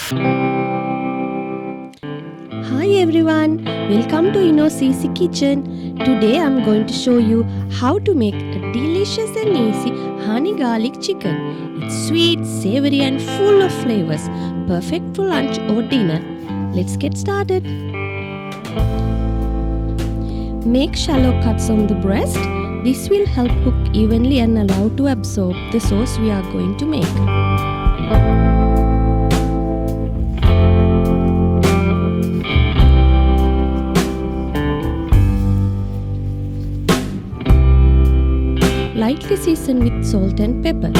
Hi everyone, welcome to Saucy Kitchen. Today I'm going to show you how to make a delicious and easy honey garlic chicken. It's sweet, savory and full of flavors, perfect for lunch or dinner. Let's get started. Make shallow cuts on the breast. This will help cook evenly and allow to absorb the sauce we are going to make. Lightly season with salt and pepper.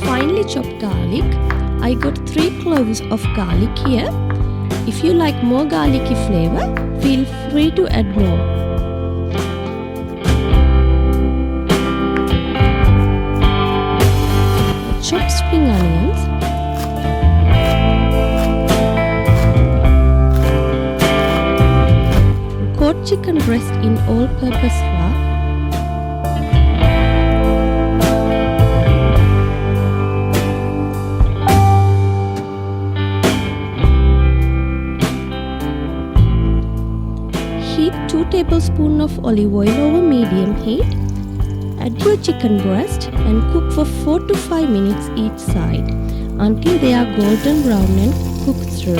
Finely chopped garlic. I got 3 cloves of garlic here. If you like more garlicky flavor, feel free to add more. Chopped spring onions, coat chicken breast in all-purpose flour, heat 2 tablespoons of olive oil over medium heat. Add your chicken breast and cook for 4 to 5 minutes each side until they are golden brown and cooked through.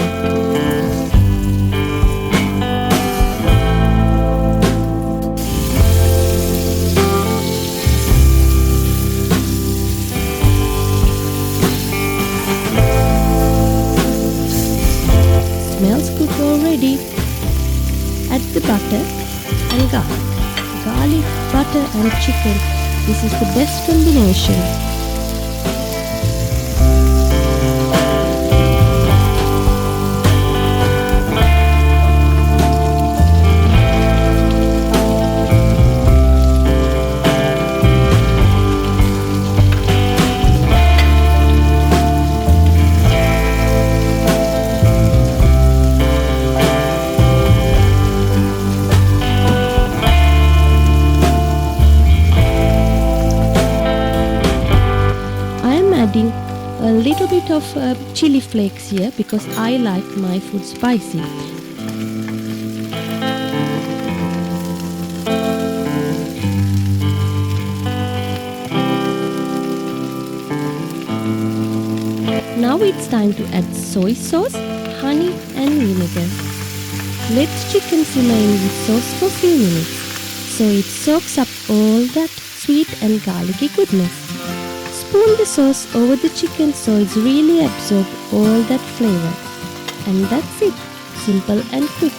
Smells good already. Add the butter and garlic. Garlic, butter and chicken. This is the best combination. Adding a little bit of chilli flakes here because I like my food spicy. Now it's time to add soy sauce, honey and vinegar. Let chicken simmer in the sauce for a few minutes so it soaks up all that sweet and garlicky goodness. Spoon the sauce over the chicken so it's really absorbed all that flavor. And that's it. Simple and quick.